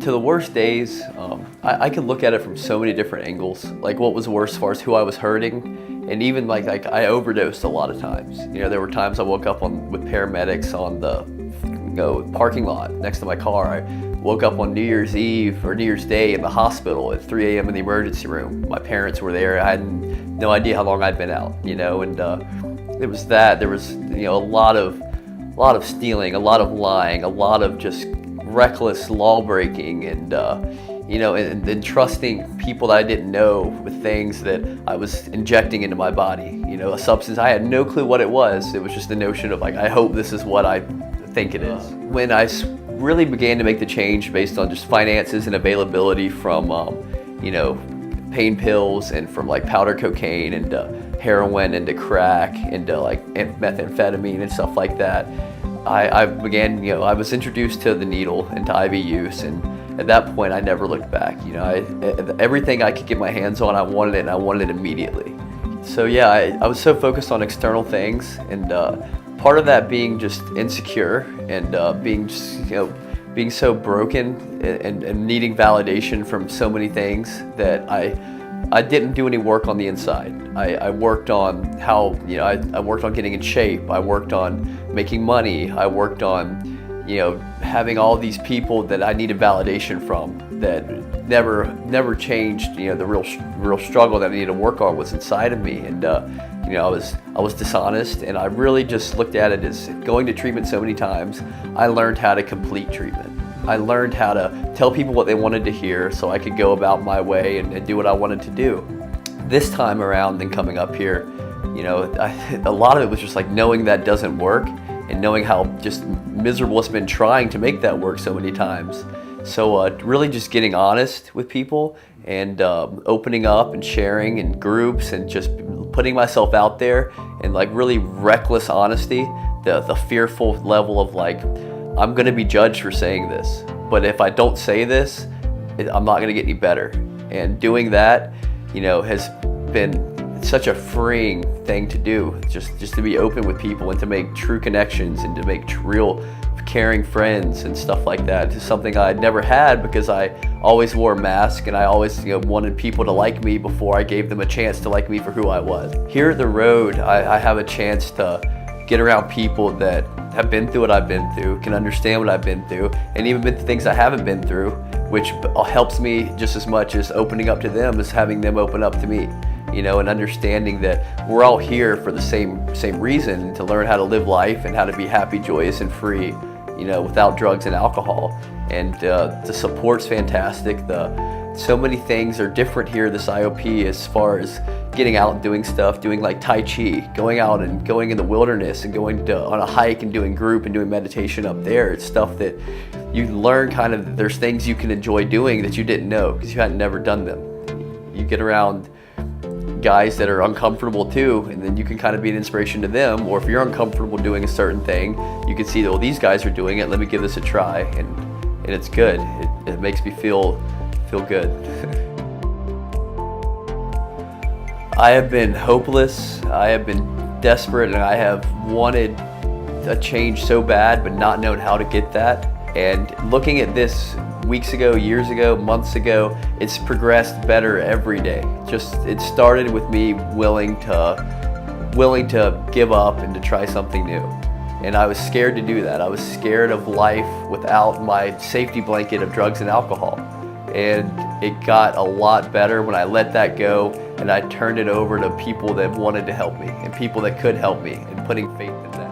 to the worst days, I could look at it from so many different angles. Like what was worse as far as who I was hurting, and even like I overdosed a lot of times. You know, there were times I woke up with paramedics on the parking lot next to my car. I woke up on New Year's Eve or New Year's Day in the hospital at 3 a.m. in the emergency room. My parents were there. I had no idea how long I'd been out, you know, and it was that. There was, you know, a lot of stealing, a lot of lying, a lot of just reckless law breaking, and you know, and trusting people that I didn't know with things that I was injecting into my body. You know, a substance I had no clue what it was. It was just the notion of like, I hope this is what I think it is. When I really began to make the change based on just finances and availability from you know, pain pills and from like powder cocaine and heroin into crack into like methamphetamine and stuff like that, I began, you know, I was introduced to the needle and to IV use, and at that point I never looked back. You know, everything I could get my hands on, I wanted it, and I wanted it immediately. So yeah, I was so focused on external things, and part of that being just insecure and being just, you know, being so broken and needing validation from so many things that I didn't do any work on the inside. I worked on how, you know, I worked on getting in shape. I worked on making money. I worked on, you know, having all these people that I needed validation from that never changed. You know, the real struggle that I needed to work on was inside of me, and you know, I was dishonest, and I really just looked at it as going to treatment so many times. I learned how to complete treatment. I learned how to tell people what they wanted to hear so I could go about my way and do what I wanted to do. This time around and coming up here, you know, a lot of it was just like knowing that doesn't work and knowing how just miserable it's been trying to make that work so many times. So really just getting honest with people and opening up and sharing in groups and just putting myself out there, and like really reckless honesty, the fearful level of like, I'm gonna be judged for saying this, but if I don't say this, I'm not gonna get any better. And doing that, you know, has been such a freeing thing to do, just to be open with people and to make true connections and to make real caring friends and stuff like that. It's something I'd never had because I always wore a mask, and I always, you know, wanted people to like me before I gave them a chance to like me for who I was. Here at the road, I have a chance to get around people that have been through what I've been through, can understand what I've been through, and even been through things I haven't been through, which helps me just as much as opening up to them as having them open up to me. You know, and understanding that we're all here for the same reason, to learn how to live life and how to be happy, joyous, and free, you know, without drugs and alcohol. And the support's fantastic. So many things are different here, this IOP, as far as getting out and doing stuff, doing like Tai Chi, going out and going in the wilderness and going on a hike and doing group and doing meditation up there. It's stuff that you learn kind of, there's things you can enjoy doing that you didn't know because you hadn't never done them. You get around guys that are uncomfortable too, and then you can kind of be an inspiration to them. Or if you're uncomfortable doing a certain thing, you can see that, well, these guys are doing it, let me give this a try, and it's good. It makes me feel good. I have been hopeless, I have been desperate, and I have wanted a change so bad but not known how to get that. And looking at this weeks ago, years ago, months ago, it's progressed better every day. Just, it started with me willing to give up and to try something new. And I was scared to do that. I was scared of life without my safety blanket of drugs and alcohol. And it got a lot better when I let that go and I turned it over to people that wanted to help me and people that could help me, and putting faith in them.